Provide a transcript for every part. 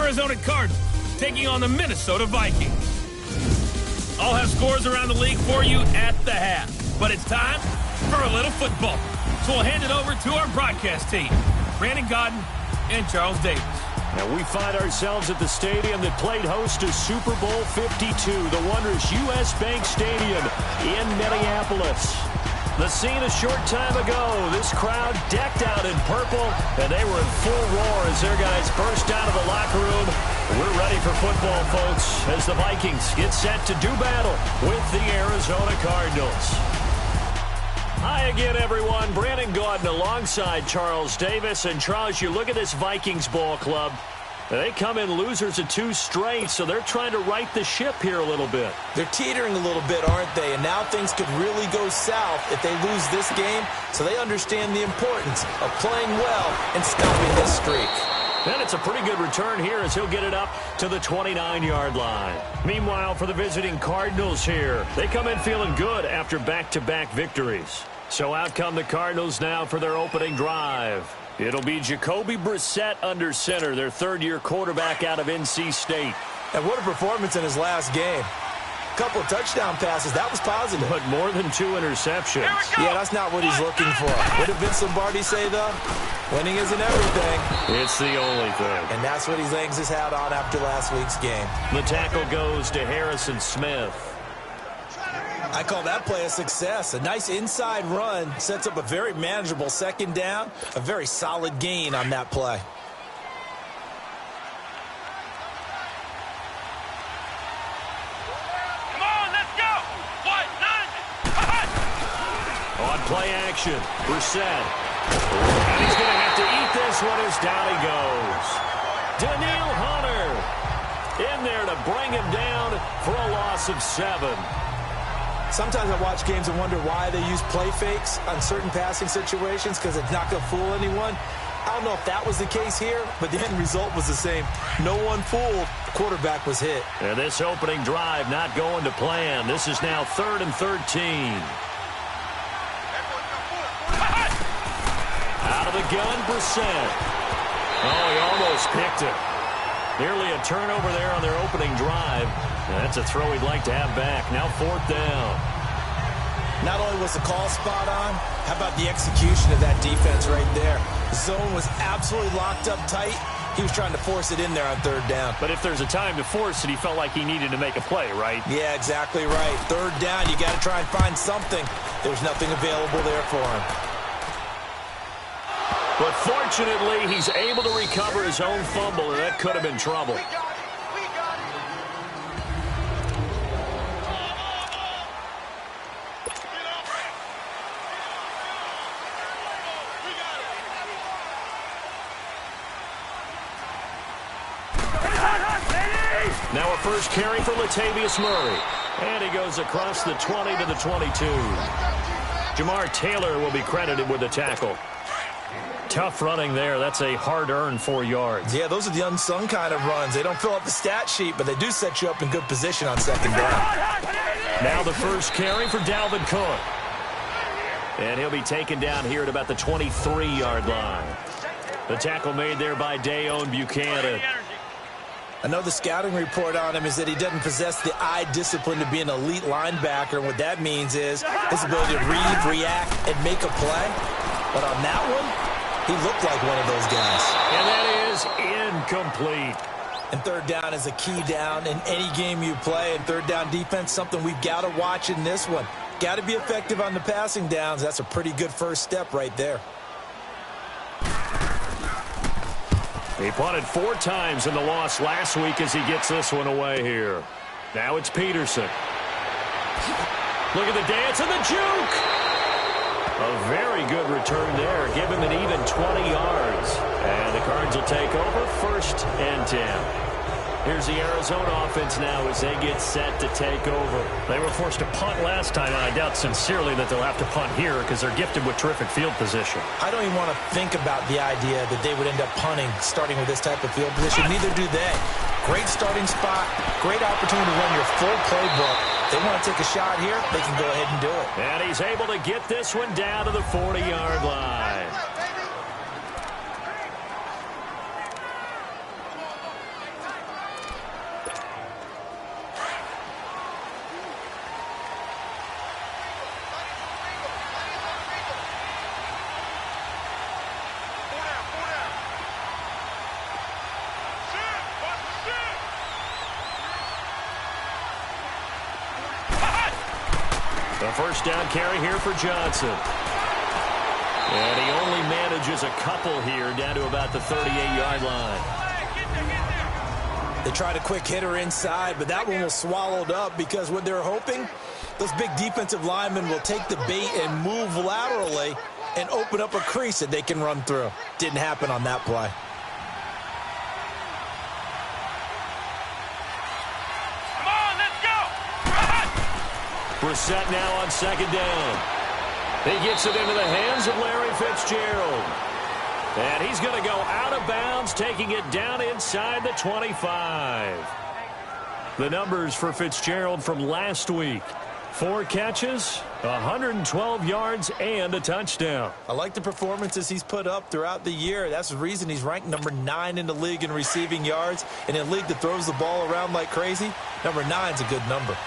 Arizona Cardinals taking on the Minnesota Vikings. I'll have scores around the league for you at the half. But it's time for a little football. So we'll hand it over to our broadcast team, Brandon Gaudin and Charles Davis. And we find ourselves at the stadium that played host to Super Bowl 52, the wondrous U.S. Bank Stadium in Minneapolis. The scene a short time ago, this crowd decked out in purple, and they were in full roar as their guys burst out of the locker room. We're ready for football, folks, as the Vikings get set to do battle with the Arizona Cardinals. Hi again, everyone. Brandon Gaudin alongside Charles Davis. And Charles, you look at this Vikings ball club. They come in losers of 2 straight, so they're trying to right the ship here a little bit. They're teetering a little bit, aren't they? And now things could really go south if they lose this game, so they understand the importance of playing well and stopping this streak. And it's a pretty good return here as he'll get it up to the 29-yard line. Meanwhile, for the visiting Cardinals here, they come in feeling good after back-to-back victories. So out come the Cardinals now for their opening drive. It'll be Jacoby Brissett under center, their third-year quarterback out of NC State. And what a performance in his last game. A couple of touchdown passes, that was positive. But more than 2 interceptions. Yeah, that's not what he's looking for. What did Vince Lombardi say, though? Winning isn't everything. It's the only thing. And that's what he hangs his hat on after last week's game. The tackle goes to Harrison Smith. I call that play a success. A nice inside run sets up a very manageable second down. A very solid gain on that play. Come on, let's go! What? On play action, Brissett. And he's going to have to eat this one as down he goes. Danielle Hunter in there to bring him down for a loss of 7. Sometimes I watch games and wonder why they use play fakes on certain passing situations because it's not going to fool anyone. I don't know if that was the case here, but the end result was the same. No one fooled. The quarterback was hit. And this opening drive not going to plan. This is now 3rd and 13. Out of the gun, Brissett. Oh, he almost picked it. Nearly a turnover there on their opening drive. That's a throw he'd like to have back. Now 4th down. Not only was the call spot on, how about the execution of that defense right there? The zone was absolutely locked up tight. He was trying to force it in there on 3rd down. But if there's a time to force it, he felt like he needed to make a play, right? Yeah, exactly right. 3rd down, you got to try and find something. There's nothing available there for him. But fortunately, he's able to recover his own fumble, and that could have been trouble. Now a first carry for Latavius Murray. And he goes across the 20 to the 22. Jamar Taylor will be credited with the tackle. Tough running there. That's a hard-earned 4 yards. Yeah, those are the unsung kind of runs. They don't fill up the stat sheet, but they do set you up in good position on 2nd down. Now the first carry for Dalvin Cook. And he'll be taken down here at about the 23-yard line. The tackle made there by Dayon Buchanan. I know the scouting report on him is that he doesn't possess the eye discipline to be an elite linebacker. And what that means is his ability to read, react, and make a play. But on that one, he looked like one of those guys. And that is incomplete. And 3rd down is a key down in any game you play. And 3rd down defense, something we've got to watch in this one. Got to be effective on the passing downs. That's a pretty good first step right there. He punted 4 times in the loss last week as he gets this one away here. Now it's Peterson. Look at the dance and the juke. A very good return there. Give him an even 20 yards. And the Cards will take over 1st and 10. Here's the Arizona offense now as they get set to take over. They were forced to punt last time, and I doubt sincerely that they'll have to punt here because they're gifted with terrific field position. I don't even want to think about the idea that they would end up punting starting with this type of field position. Neither do they. Great starting spot, great opportunity to run your full playbook. If they want to take a shot here, they can go ahead and do it. And he's able to get this one down to the 40-yard line. A first down carry here for Johnson. And he only manages a couple here down to about the 38-yard line. They tried a quick hitter inside, but that one was swallowed up because what they're hoping, those big defensive linemen will take the bait and move laterally and open up a crease that they can run through. Didn't happen on that play. Brissett now on second down. He gets it into the hands of Larry Fitzgerald. And he's going to go out of bounds, taking it down inside the 25. The numbers for Fitzgerald from last week. 4 catches, 112 yards, and a touchdown. I like the performances he's put up throughout the year. That's the reason he's ranked number 9 in the league in receiving yards. And in a league that throws the ball around like crazy, number 9's a good number.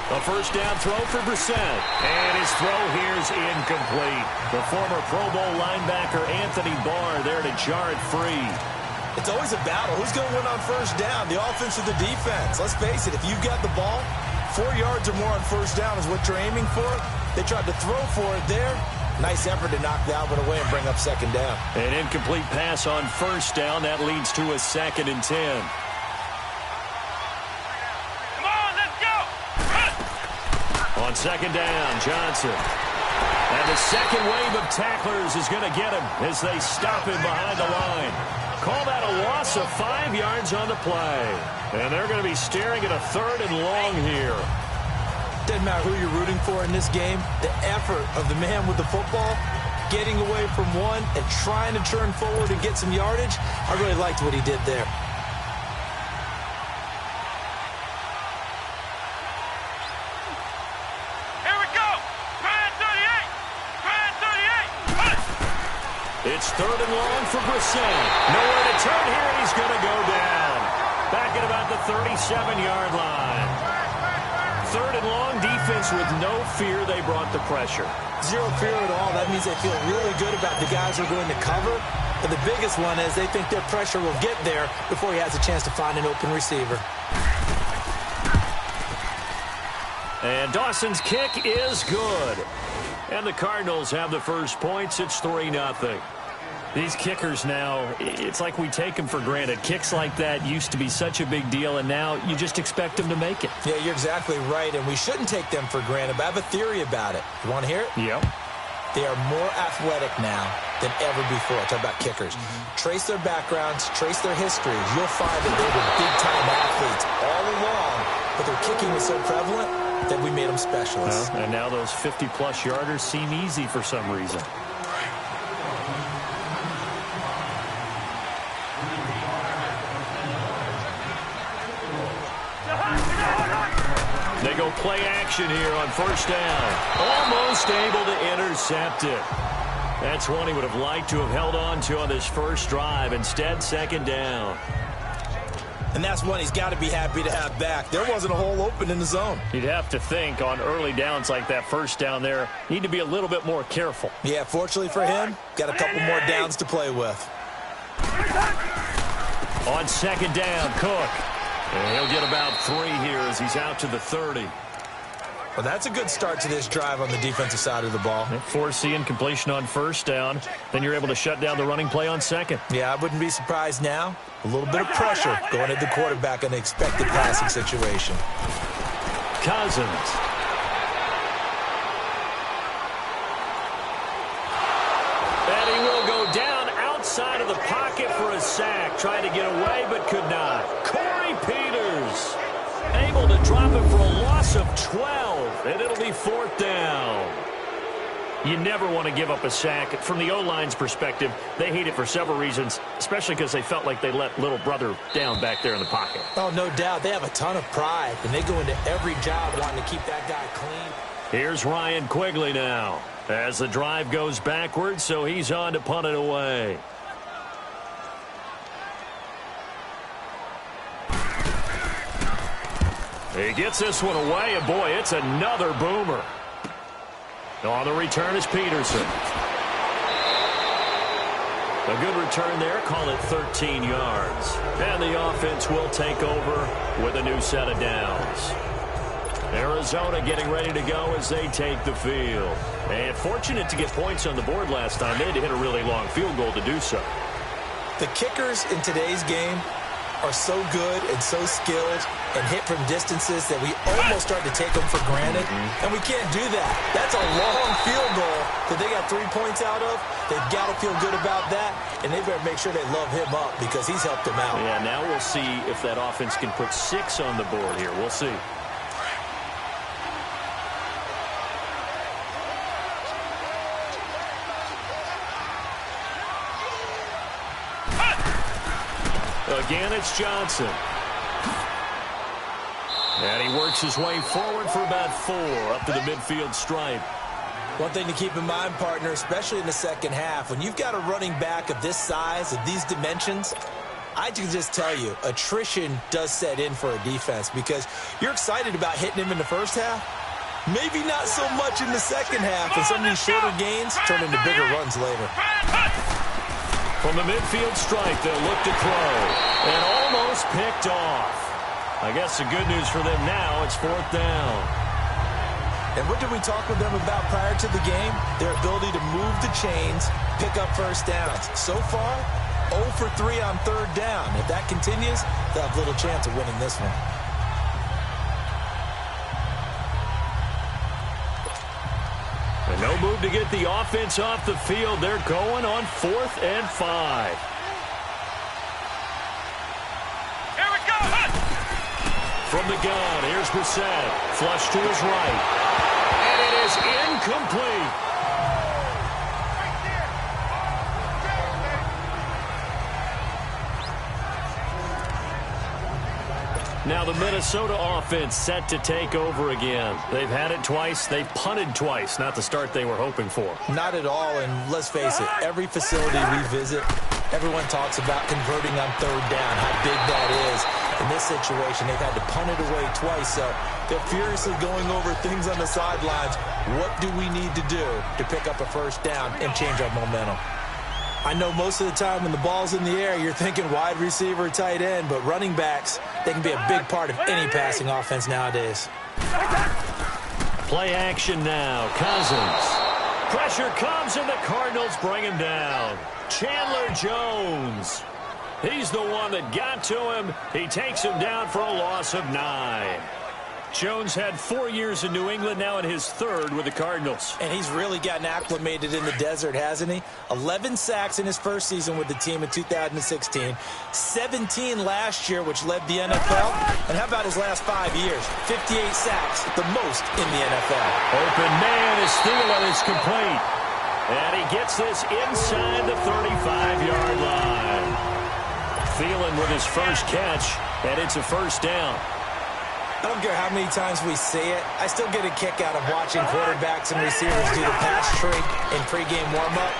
A first down throw for Brissett. And his throw here is incomplete. The former Pro Bowl linebacker Anthony Barr there to jar it free. It's always a battle. Who's going to win on first down, the offense or the defense? Let's face it, if you've got the ball, 4 yards or more on first down is what you're aiming for. They tried to throw for it there. Nice effort to knock that one away and bring up second down. An incomplete pass on first down. That leads to a 2nd and 10. On second down, Johnson. And the second wave of tacklers is going to get him as they stop him behind the line. Call that a loss of 5 yards on the play. And they're going to be staring at a 3rd and long here. Doesn't matter who you're rooting for in this game. The effort of the man with the football, getting away from one and trying to turn forward and get some yardage, I really liked what he did there. It's 3rd and long for Brissett. Nowhere to turn here, and he's going to go down. Back at about the 37-yard line. 3rd and long, defense with no fear. They brought the pressure. Zero fear at all. That means they feel really good about the guys who are going to cover. But the biggest one is they think their pressure will get there before he has a chance to find an open receiver. And Dawson's kick is good. And the Cardinals have the first points. It's 3-0. These kickers now, it's like we take them for granted. Kicks like that used to be such a big deal, and now you just expect them to make it. Yeah, you're exactly right, and we shouldn't take them for granted, but I have a theory about it. You want to hear it? Yep. They are more athletic now than ever before. Talk about kickers. Trace their backgrounds, trace their histories. You'll find that they were big-time athletes all along, but their kicking was so prevalent that we made them specialists. And now those 50-plus yarders seem easy for some reason. They go play action here on first down. Almost able to intercept it. That's one he would have liked to have held on to on this first drive. Instead, second down. And that's one he's got to be happy to have back. There wasn't a hole open in the zone. You'd have to think on early downs like that first down there, need to be a little bit more careful. Yeah, fortunately for him, got a couple more downs to play with. On second down, Cook. And he'll get about 3 here as he's out to the 30. Well, that's a good start to this drive on the defensive side of the ball. Forcing incompletion on first down. Then you're able to shut down the running play on second. Yeah, I wouldn't be surprised now. A little bit of pressure going at the quarterback in the expected passing situation. Cousins. And he will go down outside of the pocket for a sack. Tried to get away but could not. Corey Peters able to drop it for a loss of 12. And it'll be 4th down. You never want to give up a sack. From the O-line's perspective, they hate it for several reasons, especially because they felt like they let little brother down back there in the pocket. Oh, no doubt. They have a ton of pride, and they go into every job wanting to keep that guy clean. Here's Ryan Quigley now as the drive goes backwards, so he's on to punt it away. He gets this one away, and boy, it's another boomer. On the return is Peterson. A good return there. Call it 13 yards. And the offense will take over with a new set of downs. Arizona getting ready to go as they take the field. And fortunate to get points on the board last time. They had to hit a really long field goal to do so. The kickers in today's game are so good and so skilled and hit from distances that we almost start to take them for granted. And we can't do that. That's a long field goal that they got 3 points out of. They've got to feel good about that, and they better make sure they love him up because he's helped them out. Yeah, now we'll see if that offense can put 6 on the board here. We'll see. Again, it's Johnson. And he works his way forward for about 4 up to the midfield stripe. One thing to keep in mind, partner, especially in the second half, when you've got a running back of this size, of these dimensions, I can just tell you, attrition does set in for a defense because you're excited about hitting him in the first half. Maybe not so much in the second half, and some of these shorter gains turn into bigger runs later. From the midfield stripe, they'll look to throw. And almost picked off. I guess the good news for them now, it's 4th down. And what did we talk with them about prior to the game? Their ability to move the chains, pick up first downs. So far, 0 for 3 on 3rd down. If that continues, they'll have little chance of winning this one. And no move to get the offense off the field. They're going on 4th and 5. Here we go. From the gun, here's Brissett. Flush to his right. And it is incomplete. Now the Minnesota offense set to take over again. They've had it twice. They've punted twice. Not the start they were hoping for. Not at all, and let's face it, every facility we visit, everyone talks about converting on 3rd down, how big that is. In this situation, they've had to punt it away twice, so they're furiously going over things on the sidelines. What do we need to do to pick up a first down and change our momentum? I know most of the time when the ball's in the air, you're thinking wide receiver, tight end, but running backs, they can be a big part of any passing offense nowadays. Play action now. Cousins. Pressure comes, and the Cardinals bring him down. Chandler Jones. He's the one that got to him. He takes him down for a loss of 9. Jones had 4 years in New England, now in his 3rd with the Cardinals. And he's really gotten acclimated in the desert, hasn't he? 11 sacks in his first season with the team in 2016. 17 last year, which led the NFL. And how about his last 5 years? 58 sacks, the most in the NFL. Open man is Thielen. It's complete. And he gets this inside the 35-yard line. Thielen with his first catch, and it's a first down. I don't care how many times we say it, I still get a kick out of watching quarterbacks and receivers do the pass trick in pregame warm-up.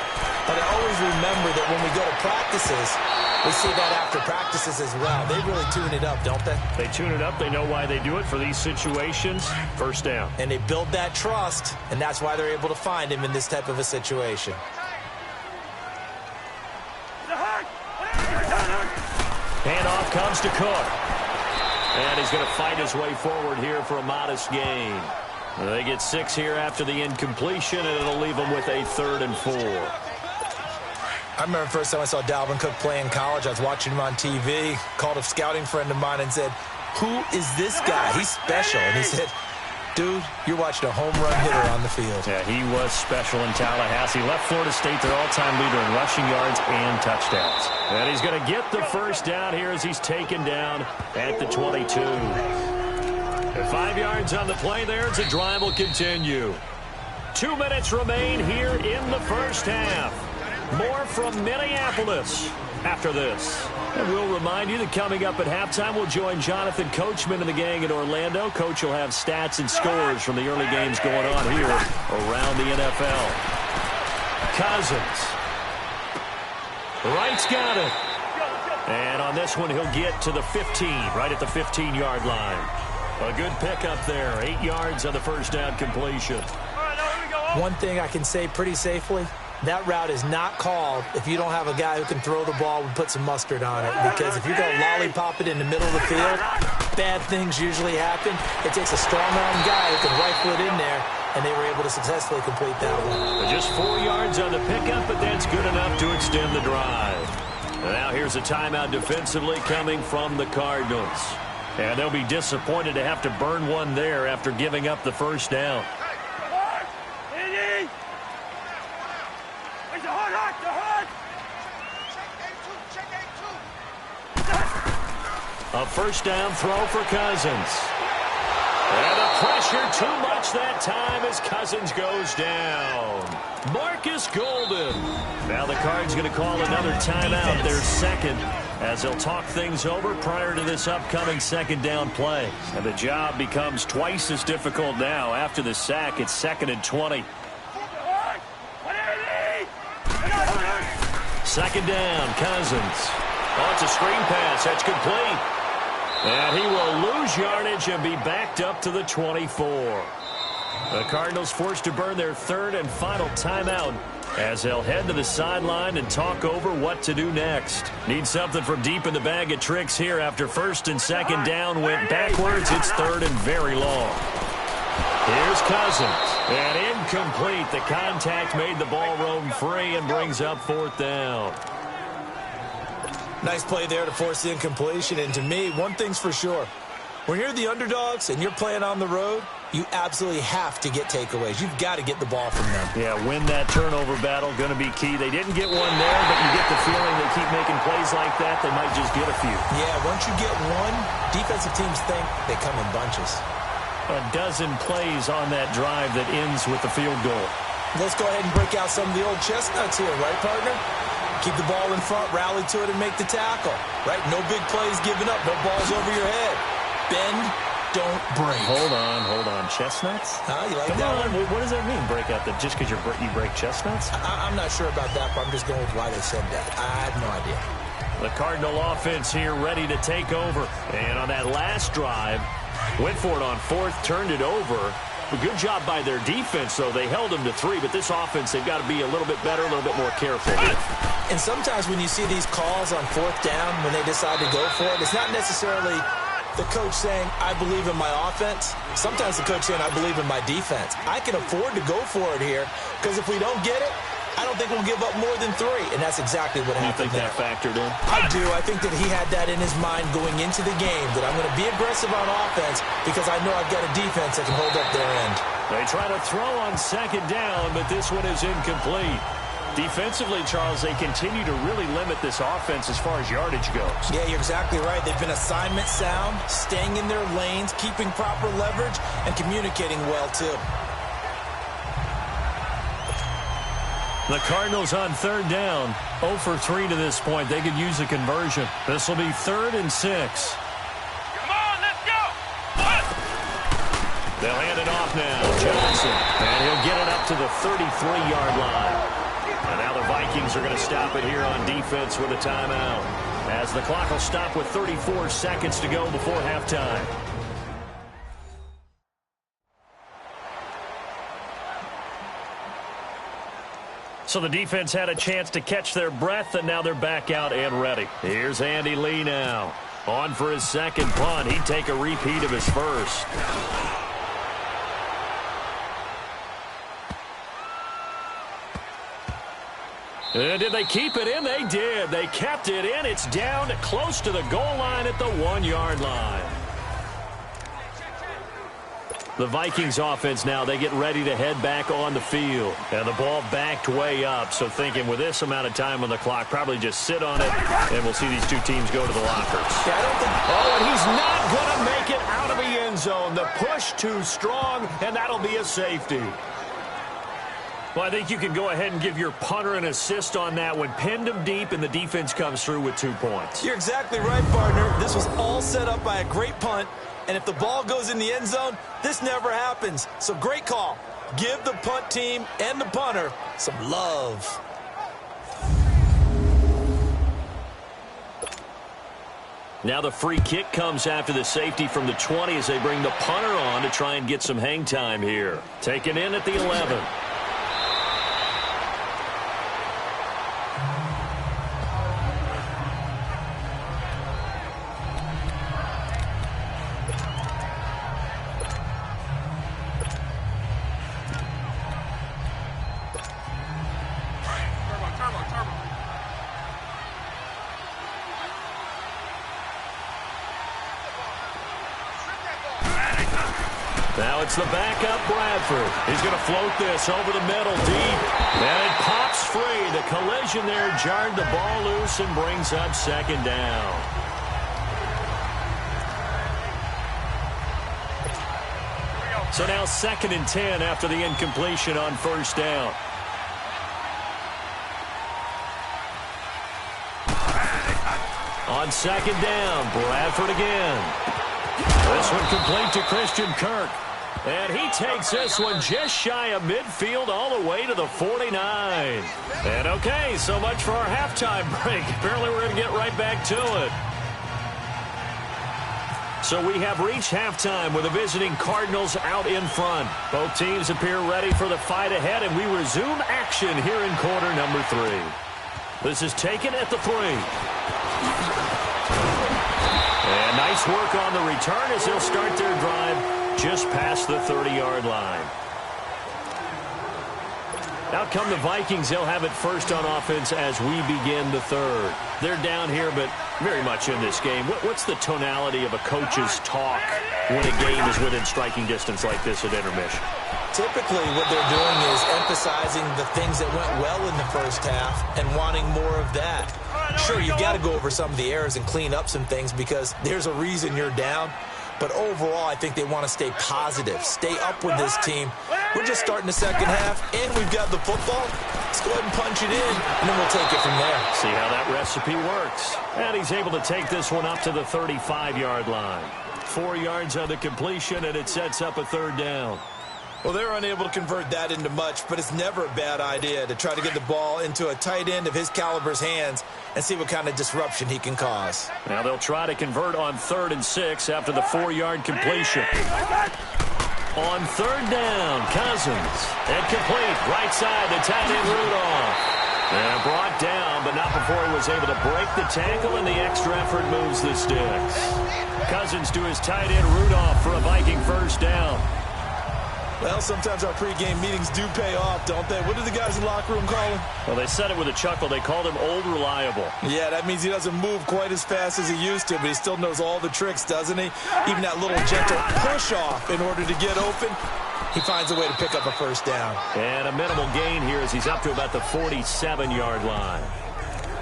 But I always remember that when we go to practices, we see that after practices as well. They really tune it up, don't they? They tune it up. They know why they do it for these situations. First down. And they build that trust, and that's why they're able to find him in this type of a situation. Handoff comes to Cook. And he's going to fight his way forward here for a modest gain. They get 6 here after the incompletion, and it'll leave them with a 3rd and 4. I remember the first time I saw Dalvin Cook play in college. I was watching him on TV, called a scouting friend of mine and said, "Who is this guy? He's special." And he said, "Dude, you're watching a home run hitter on the field." Yeah, he was special in Tallahassee. Left Florida State their all-time leader in rushing yards and touchdowns. And he's going to get the first down here as he's taken down at the 22. And 5 yards on the play there as the drive will continue. 2 minutes remain here in the first half. More from Minneapolis after this. And we'll remind you that coming up at halftime, we'll join Jonathan Coachman and the gang in Orlando. Coach will have stats and scores from the early games going on here around the NFL. Cousins. Wright's got it. And on this one, he'll get to the 15, right at the 15-yard line. A good pickup there. 8 yards on the first down completion. One thing I can say pretty safely, that route is not called if you don't have a guy who can throw the ball and put some mustard on it. Because if you're going to lollipop it in the middle of the field, bad things usually happen. It takes a strong-arm guy who can rifle it in there, and they were able to successfully complete that one. Just 4 yards on the pickup, but that's good enough to extend the drive. Now here's a timeout defensively coming from the Cardinals. And they'll be disappointed to have to burn one there after giving up the first down. A first down throw for Cousins. And the pressure too much that time as Cousins goes down. Marcus Golden. Now the Cards going to call another timeout, their second, as they'll talk things over prior to this upcoming second down play. And the job becomes twice as difficult now. After the sack, it's 2nd and 20. Second down, Cousins. Oh, it's a screen pass. That's complete. And he will lose yardage and be backed up to the 24. The Cardinals forced to burn their third and final timeout as they'll head to the sideline and talk over what to do next. Need something from deep in the bag of tricks here after first and second down went backwards. It's third and very long. Here's Cousins. And incomplete. The contact made the ball roam free and brings up fourth down. Nice play there to force the incompletion. And to me, one thing's for sure. When you're the underdogs and you're playing on the road, you absolutely have to get takeaways. You've got to get the ball from them. Yeah, win that turnover battle, going to be key. They didn't get one there, but you get the feeling they keep making plays like that, they might just get a few. Yeah, once you get one, defensive teams think they come in bunches. A dozen plays on that drive that ends with the field goal. Let's go ahead and break out some of the old chestnuts here, right, partner? Keep the ball in front, rally to it, and make the tackle. Right? No big plays given up, no balls over your head. Bend, don't break. Hold on. Chestnuts? You like Come that on. one? What does that mean, break out? Just because you break chestnuts? I'm not sure about that, but I'm just going with why they said that. I have no idea. The Cardinal offense here ready to take over. And on that last drive, went for it on fourth, turned it over. A good job by their defense, though. They held them to 3, but this offense, they've got to be a little bit better, a little bit more careful. And sometimes when you see these calls on fourth down, when they decide to go for it, it's not necessarily the coach saying, I believe in my offense. Sometimes the coach saying, I believe in my defense. I can afford to go for it here, because if we don't get it, I don't think we'll give up more than 3, and that's exactly what happened. You think that factored in? I do. I think that he had that in his mind going into the game, that I'm going to be aggressive on offense because I know I've got a defense that can hold up their end. They try to throw on second down, but this one is incomplete. Defensively, Charles, they continue to really limit this offense as far as yardage goes. Yeah, you're exactly right. They've been assignment sound, staying in their lanes, keeping proper leverage, and communicating well, too. The Cardinals on third down, 0 for 3 to this point. They could use a conversion. This will be 3rd and 6. Come on, let's go! They'll hand it off now. Johnson, and he'll get it up to the 33-yard line. And now the Vikings are going to stop it here on defense with a timeout, as the clock will stop with 34 seconds to go before halftime. So the defense had a chance to catch their breath, and now they're back out and ready. Here's Andy Lee now. On for his second punt. He'd take a repeat of his first. Did they keep it in? They did. They kept it in. It's down close to the goal line at the 1-yard line. The Vikings offense now, they get ready to head back on the field. And the ball backed way up. So thinking with this amount of time on the clock, probably just sit on it, and we'll see these two teams go to the lockers. Yeah, I don't think... Oh, and he's not going to make it out of the end zone. The push too strong, and that'll be a safety. Well, I think you can go ahead and give your punter an assist on that one. Pinned him deep, and the defense comes through with 2 points. You're exactly right, partner. This was all set up by a great punt. And if the ball goes in the end zone, this never happens. So great call. Give the punt team and the punter some love. Now the free kick comes after the safety from the 20 as they bring the punter on to try and get some hang time here. Taken in at the 11. Now it's the backup Bradford. He's going to float this over the middle deep. And it pops free. The collision there jarred the ball loose and brings up second down. So now 2nd and 10 after the incompletion on first down. On second down, Bradford again. This one complete to Christian Kirk. And he takes this one just shy of midfield all the way to the 49. And okay, so much for our halftime break. Apparently we're going to get right back to it. So we have reached halftime with the visiting Cardinals out in front. Both teams appear ready for the fight ahead, and we resume action here in quarter number 3. This is taken at the 3. And nice work on the return as they'll start their drive just past the 30-yard line. Out come the Vikings. They'll have it first on offense as we begin the 3rd. They're down here, but very much in this game. What's the tonality of a coach's talk when a game is within striking distance like this at intermission? Typically, what they're doing is emphasizing the things that went well in the first half and wanting more of that. Sure, you've got to go over some of the errors and clean up some things because there's a reason you're down. But overall, I think they want to stay positive, stay up with this team. We're just starting the second half, and we've got the football. Let's go ahead and punch it in, and then we'll take it from there. See how that recipe works. And he's able to take this one up to the 35-yard line. 4 yards on the completion, and it sets up a 3rd down. Well, they're unable to convert that into much, but it's never a bad idea to try to get the ball into a tight end of his caliber's hands and see what kind of disruption he can cause. Now they'll try to convert on 3rd and 6 after the 4-yard completion. On 3rd down, Cousins. And complete, right side to tight end Rudolph. And brought down, but not before he was able to break the tackle, and the extra effort moves the sticks. Cousins to his tight end Rudolph for a Viking first down. Well, sometimes our pregame meetings do pay off, don't they? What do the guys in the locker room call him? Well, they said it with a chuckle. They called him Old Reliable. Yeah, that means he doesn't move quite as fast as he used to, but he still knows all the tricks, doesn't he? Even that little gentle push-off in order to get open, he finds a way to pick up a first down. And a minimal gain here as he's up to about the 47-yard line.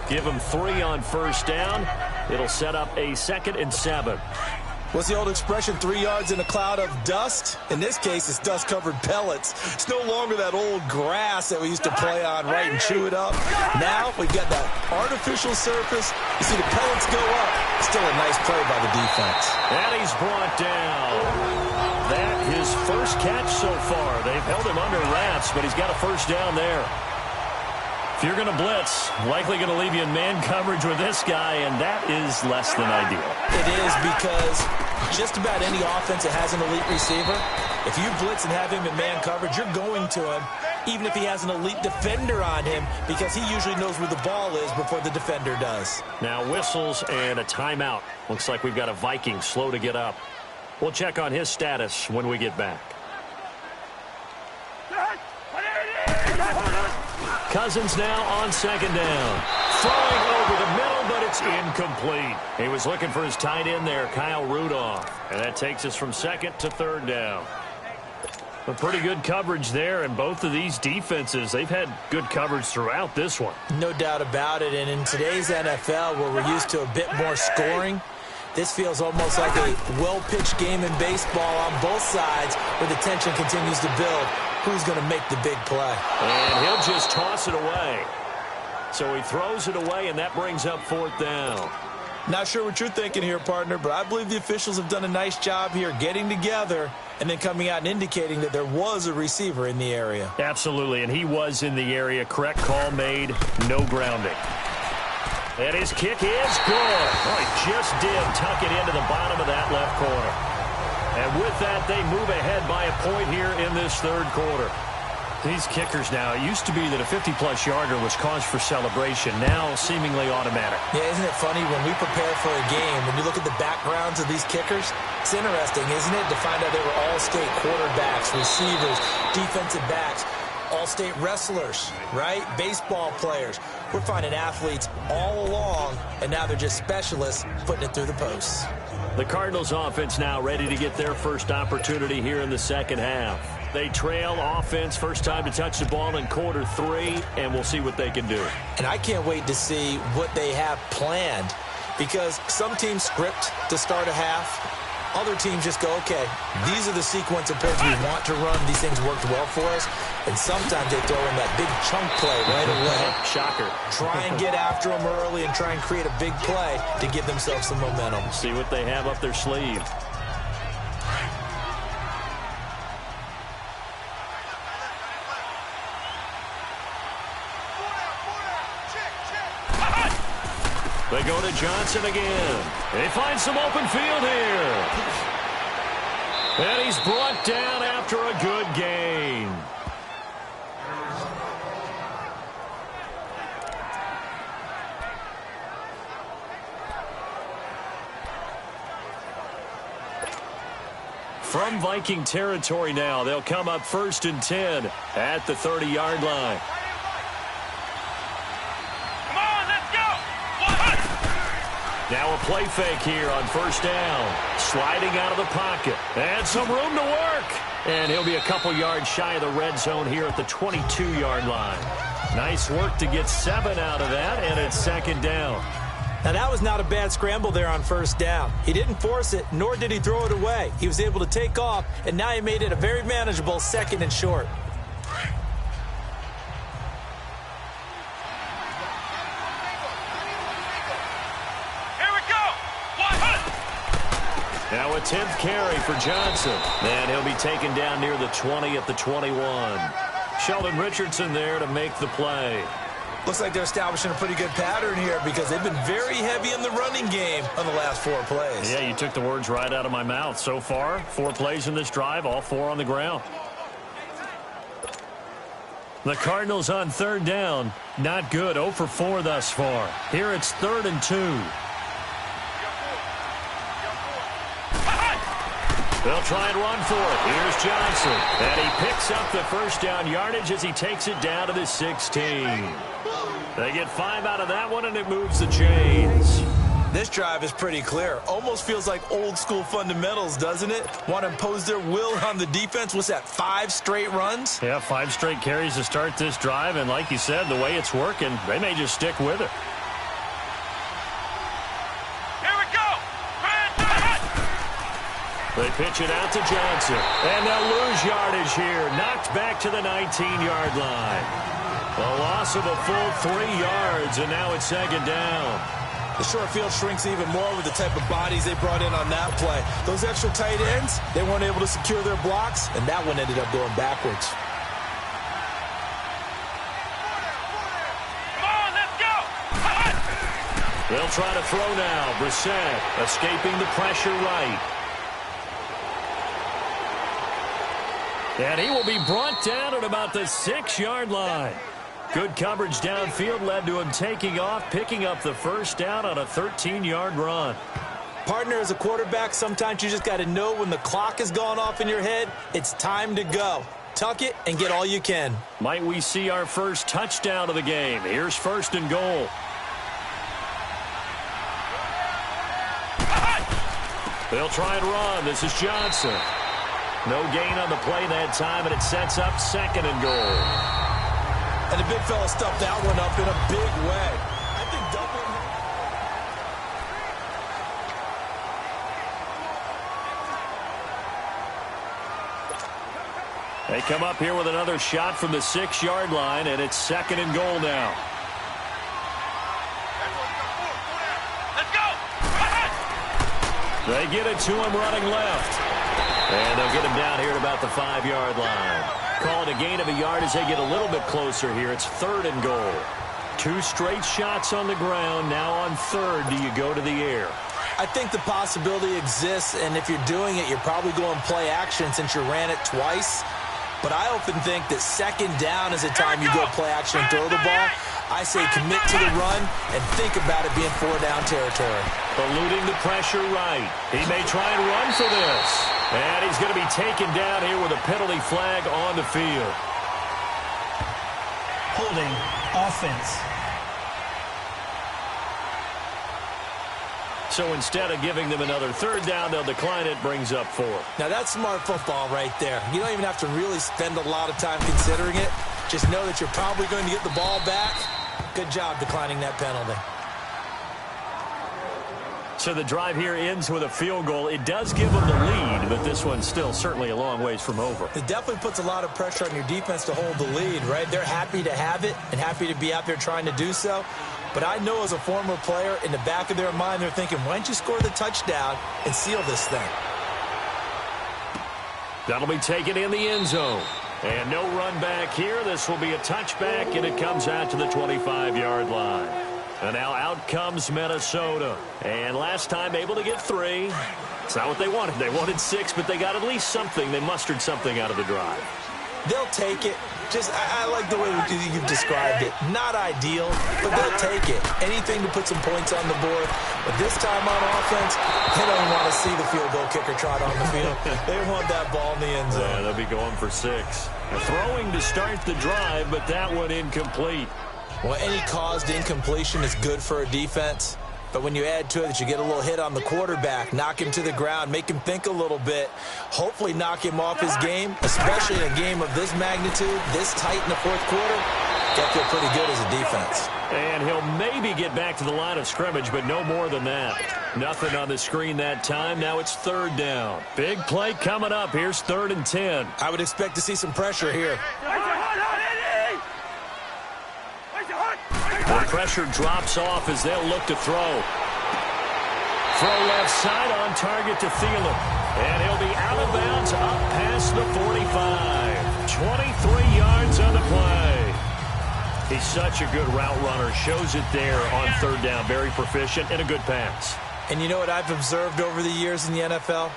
Give him 3 on first down. It'll set up a 2nd and 7. What's the old expression, 3 yards in a cloud of dust? In this case, it's dust-covered pellets. It's no longer that old grass that we used to play on, right, and chew it up. Now we've got that artificial surface. You see the pellets go up. Still a nice play by the defense. And he's brought down. That his first catch so far. They've held him under wraps, but he's got a first down there. If you're going to blitz, likely going to leave you in man coverage with this guy, and that is less than ideal. It is because just about any offense that has an elite receiver, if you blitz and have him in man coverage, you're going to him, even if he has an elite defender on him, because he usually knows where the ball is before the defender does. Now whistles and a timeout. Looks like we've got a Viking slow to get up. We'll check on his status when we get back. Cousins now on 2nd down. Throwing over the middle, but it's incomplete. He was looking for his tight end there, Kyle Rudolph. And that takes us from 2nd to 3rd down. But pretty good coverage there, and both of these defenses, they've had good coverage throughout this one. No doubt about it, and in today's NFL, where we're used to a bit more scoring, this feels almost like a well-pitched game in baseball on both sides where the tension continues to build. Who's going to make the big play? And he'll just toss it away. So he throws it away, and that brings up 4th down. Not sure what you're thinking here, partner, but I believe the officials have done a nice job here getting together and then coming out and indicating that there was a receiver in the area. Absolutely, and he was in the area. Correct call made, no grounding. And his kick is good. Oh, he just did tuck it into the bottom of that left corner. And with that, they move ahead by a point here in this 3rd quarter. These kickers now, it used to be that a 50-plus yarder was cause for celebration. Now seemingly automatic. Yeah, isn't it funny when we prepare for a game, when you look at the backgrounds of these kickers, it's interesting, isn't it, to find out they were all-state quarterbacks, receivers, defensive backs, all-state wrestlers, right? Baseball players. we're finding athletes all along, and now they're just specialists putting it through the posts. The Cardinals offense now ready to get their first opportunity here in the second half. They trail offense, first time to touch the ball in quarter 3, and we'll see what they can do. And I can't wait to see what they have planned, because some teams script to start a half. Other teams just go, okay, these are the sequence of plays we want to run. These things worked well for us. And sometimes they throw in that big chunk play right away. Shocker. Try and get after them early and try and create a big play to give themselves some momentum. See what they have up their sleeve. They go to Johnson again. They find some open field here. And he's brought down after a good gain. From Viking territory now, they'll come up 1st and 10 at the 30-yard line. Now a play fake here on 1st down. Sliding out of the pocket. And some room to work. And he'll be a couple yards shy of the red zone here at the 22-yard line. Nice work to get 7 out of that, and it's 2nd down. Now, that was not a bad scramble there on 1st down. He didn't force it, nor did he throw it away. He was able to take off, and now he made it a very manageable 2nd and short. Now a 10th carry for Johnson. And he'll be taken down near the 20 at the 21. Sheldon Richardson there to make the play. Looks like they're establishing a pretty good pattern here because they've been very heavy in the running game on the last 4 plays. Yeah, you took the words right out of my mouth. So far, 4 plays in this drive, all 4 on the ground. The Cardinals on 3rd down. Not good. 0 for 4 thus far. Here it's 3rd and 2. They'll try and run for it. Here's Johnson. And he picks up the 1st down yardage as he takes it down to the 16. They get 5 out of that one, and it moves the chains. This drive is pretty clear. Almost feels like old school fundamentals, doesn't it? Want to impose their will on the defense. What's that, 5 straight runs? Yeah, 5 straight carries to start this drive. And like you said, the way it's working, they may just stick with it. They pitch it out to Johnson. And they'll lose yardage here. Knocked back to the 19-yard line. A loss of a full 3 yards, and now it's 2nd down. The short field shrinks even more with the type of bodies they brought in on that play. Those extra tight ends, they weren't able to secure their blocks, and that one ended up going backwards. They'll try to throw now. Brissett escaping the pressure right. And he will be brought down at about the 6-yard line. Good coverage downfield led to him taking off, picking up the 1st down on a 13-yard run. Partner, as a quarterback, sometimes you just got to know when the clock has gone off in your head, it's time to go. Tuck it and get all you can. Might we see our first touchdown of the game? Here's 1st and goal. They'll try and run. This is Johnson. No gain on the play that time, and it sets up 2nd and goal. And the big fella stuffed that one up in a big way. I think doubling. They come up here with another shot from the 6-yard line, and it's 2nd and goal now. They get it to him running left. And they'll get him down here at about the 5-yard line. Call it a gain of a yard as they get a little bit closer here. It's 3rd and goal. 2 straight shots on the ground. Now on 3rd, do you go to the air? I think the possibility exists, and if you're doing it, you're probably going play action since you ran it twice. But I often think that 2nd down is the time you go play action and throw the ball. I say commit to the run and think about it being 4-down territory. Eluding the pressure right. He may try and run for this. And he's going to be taken down here with a penalty flag on the field. Holding offense. So instead of giving them another third down, they'll decline it, brings up 4. Now, that's smart football right there. You don't even have to really spend a lot of time considering it. Just know that you're probably going to get the ball back. Good job declining that penalty. So the drive here ends with a field goal. It does give them the lead, but this one's still certainly a long ways from over. It definitely puts a lot of pressure on your defense to hold the lead, right? They're happy to have it and happy to be out there trying to do so. But I know as a former player, in the back of their mind, they're thinking, why don't you score the touchdown and seal this thing? That'll be taken in the end zone. And no run back here. This will be a touchback, and it comes out to the 25-yard line. And now out comes Minnesota. And last time able to get 3. It's not what they wanted. They wanted 6, but they got at least something. They mustered something out of the drive. They'll take it. I like the way you've described it. Not ideal, but they'll take it. Anything to put some points on the board. But this time on offense, they don't want to see the field goal kicker trot on the field. They want that ball in the end zone. Yeah, they'll be going for 6. Throwing to start the drive, but that one incomplete. Well, any caused incompletion is good for a defense. But when you add to it that you get a little hit on the quarterback, knock him to the ground, make him think a little bit, hopefully knock him off his game, especially in a game of this magnitude, this tight in the fourth quarter, that feel pretty good as a defense. And he'll maybe get back to the line of scrimmage, but no more than that. Nothing on the screen that time. Now it's 3rd down. Big play coming up. Here's 3rd and 10. I would expect to see some pressure here. The pressure drops off as they'll look to throw. Throw left side on target to Thielen. And he'll be out of bounds up past the 45. 23 yards on the play. He's such a good route runner. Shows it there on 3rd down. Very proficient and a good pass. And you know what I've observed over the years in the NFL?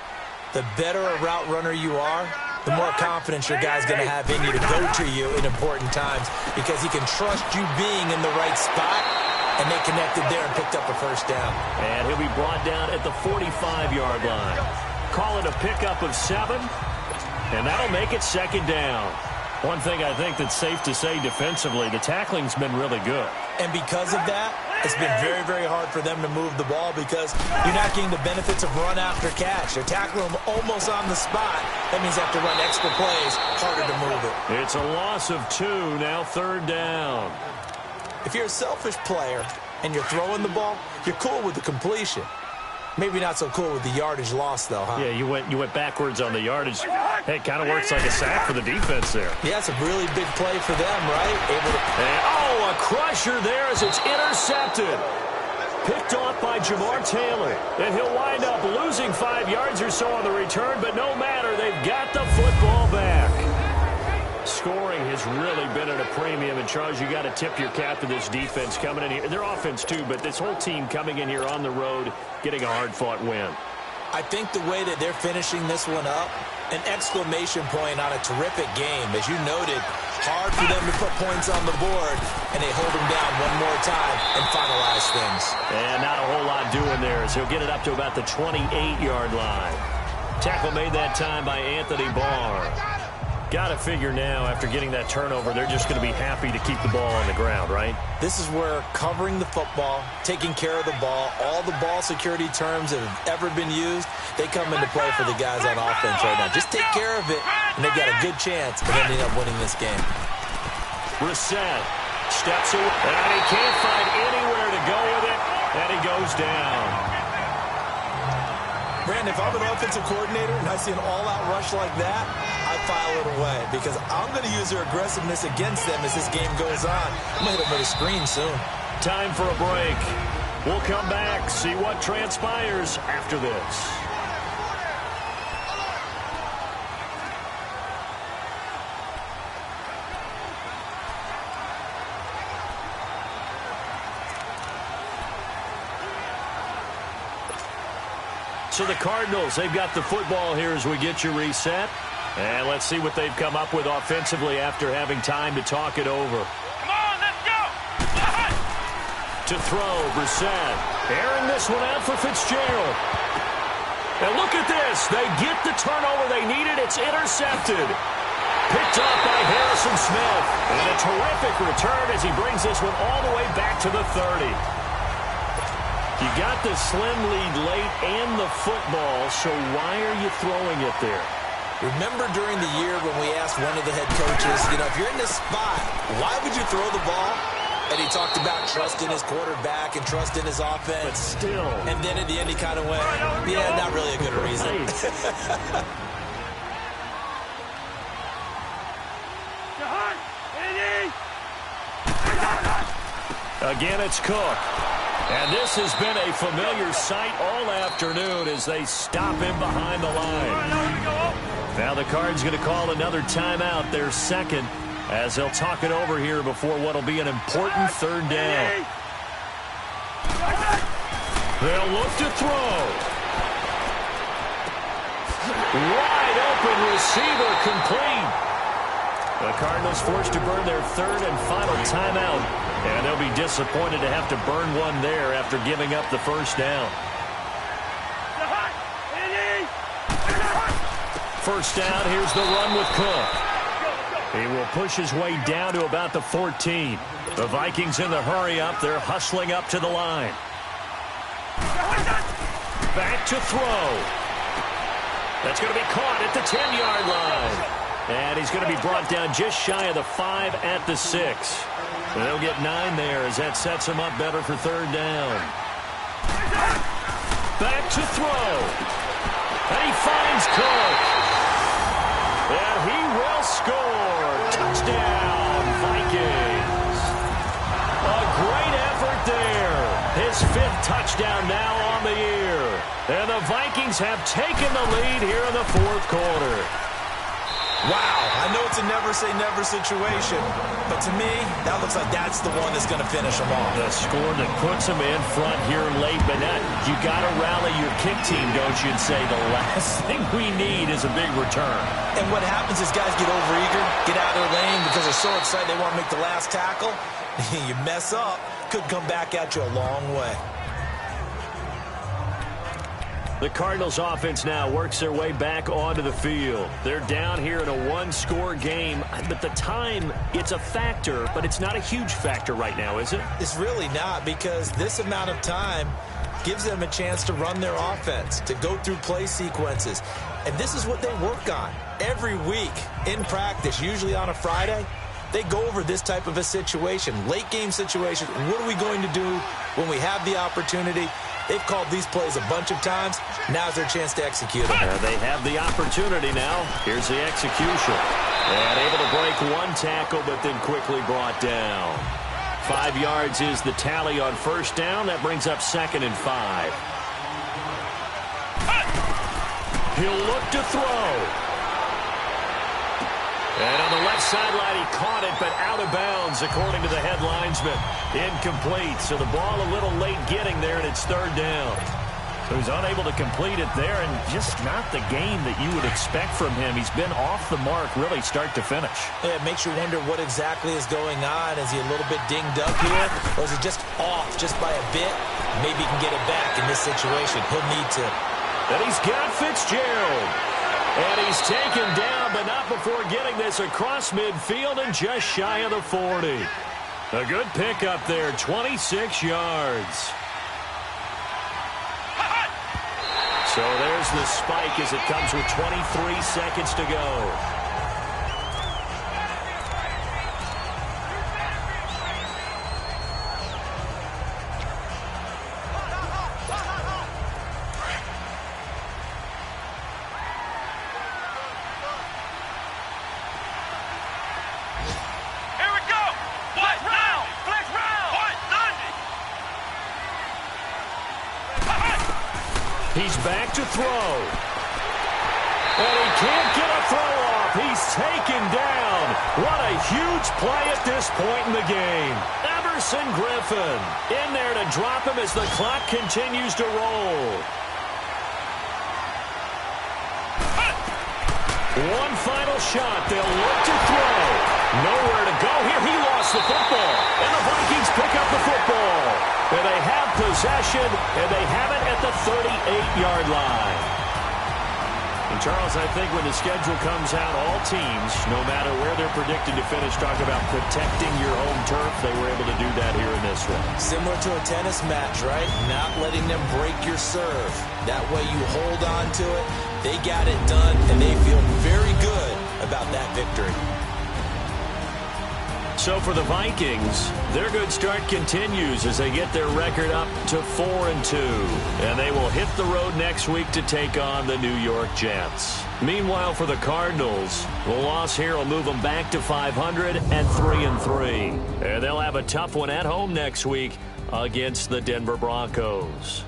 The better a route runner you are, the more confidence your guy's going to have in you to go to you in important times because he can trust you being in the right spot, and they connected there and picked up a 1st down. And he'll be brought down at the 45-yard line. Call it a pickup of 7, and that'll make it 2nd down. One thing I think that's safe to say defensively, the tackling's been really good. And because of that, it's been very, very hard for them to move the ball because you're not getting the benefits of run after catch. They're tackling them almost on the spot. That means they have to run extra plays, harder to move it. It's a loss of 2, now 3rd down. If you're a selfish player and you're throwing the ball, you're cool with the completion. Maybe not so cool with the yardage loss, though, huh? Yeah, you went backwards on the yardage. Hey, it kind of works like a sack for the defense there. Yeah, it's a really big play for them, right? And, a crusher there as it's intercepted. Picked off by Jamar Taylor. And he'll wind up losing 5 yards or so on the return, but no matter, they've got the football back. Scoring has really been at a premium, and Charles, you got to tip your cap to this defense coming in here. Their offense too, but this whole team coming in here on the road, getting a hard-fought win. I think the way that they're finishing this one up, an exclamation point on a terrific game. As you noted, hard for them to put points on the board, and they hold them down one more time and finalize things. And not a whole lot doing there, as he'll get it up to about the 28-yard line. Tackle made that time by Anthony Barr. Got to figure now, after getting that turnover, they're just going to be happy to keep the ball on the ground, right? This is where covering the football, taking care of the ball, all the ball security terms that have ever been used, they come into play for the guys on offense right now. Just take care of it, and they've got a good chance of ending up winning this game. Brissett steps away, and he can't find anywhere to go with it, and he goes down. Brandon, if I'm an offensive coordinator and I see an all-out rush like that, I file it away because I'm going to use their aggressiveness against them as this game goes on. I'm going to hit them with a screen soon. Time for a break. We'll come back, see what transpires after this. So the Cardinals, they've got the football here as we get you reset. And let's see what they've come up with offensively after having time to talk it over. Come on, let's go! To throw, Brissett. Airing this one out for Fitzgerald. And look at this. They get the turnover they needed. It's intercepted. Picked up by Harrison Smith. And a terrific return as he brings this one all the way back to the 30. You got the slim lead late and the football, so why are you throwing it there? Remember during the year when we asked one of the head coaches, if you're in this spot, why would you throw the ball? And he talked about trusting his quarterback and trusting his offense. But still. And then at the end he kind of went, yeah, not really a good reason. Again, it's Cook. And this has been a familiar sight all afternoon as they stop him behind the line. Now the Cards going to call another timeout, their second, as they'll talk it over here before what will be an important third down. They'll look to throw. Wide open receiver complete. The Cardinals forced to burn their third and final timeout, and they'll be disappointed to have to burn one there after giving up the first down. First down, here's the run with Cook. He will push his way down to about the 14. The Vikings in the hurry up. They're hustling up to the line. Back to throw. That's going to be caught at the 10-yard line. And he's going to be brought down just shy of the 5 at the 6. They'll get 9 there as that sets him up better for third down. Back to throw. And he finds Cook. And he will score. Touchdown, Vikings. A great effort there. His 5th touchdown now on the year. And the Vikings have taken the lead here in the 4th quarter. Wow, I know it's a never-say-never situation, but to me, that looks like that's the one that's going to finish them off. The score that puts them in front here late, but you got to rally your kick team, don't you, and say the last thing we need is a big return. And what happens is guys get overeager, get out of their lane because they're so excited they want to make the last tackle. You mess up, could come back at you a long way. The Cardinals offense now works their way back onto the field. They're down here in a one-score game, but the time, it's a factor, but it's not a huge factor right now, is it? It's really not, because this amount of time gives them a chance to run their offense, to go through play sequences. And this is what they work on every week in practice, usually on a Friday. They go over this type of a situation, late game situation. What are we going to do when we have the opportunity? They've called these plays a bunch of times. Now's their chance to execute them. They have the opportunity now. Here's the execution. And able to break one tackle, but then quickly brought down. 5 yards is the tally on first down. That brings up 2nd and 5. He'll look to throw. And on the left sideline, he caught it, but out of bounds, according to the head linesman. Incomplete, so the ball a little late getting there, and it's third down. So he's unable to complete it there, and just not the game that you would expect from him. He's been off the mark, really, start to finish. Yeah, it makes you wonder what exactly is going on. Is he a little bit dinged up here, or is he just off just by a bit? Maybe he can get it back in this situation. He'll need to. And he's got Fitzgerald. And he's taken down, but not before getting this across midfield and just shy of the 40. A good pickup there, 26 yards. So there's the spike as it comes with 23 seconds to go. He's back to throw. And he can't get a throw off. He's taken down. What a huge play at this point in the game. Everson Griffin in there to drop him as the clock continues to roll. One final shot. They'll look to throw. Nowhere to go here. He lost the football. And the Vikings pick up the football. And they have possession, and they have it at the 38-yard line. And, Charles, I think when the schedule comes out, all teams, no matter where they're predicted to finish, talk about protecting your home turf. They were able to do that here in this this one. Similar to a tennis match, right? Not letting them break your serve. That way you hold on to it. They got it done, and they feel very good about that victory. So for the Vikings, their good start continues as they get their record up to 4-2. And they will hit the road next week to take on the New York Jets. Meanwhile, for the Cardinals, the loss here will move them back to 500 and 3-3. And they'll have a tough one at home next week against the Denver Broncos.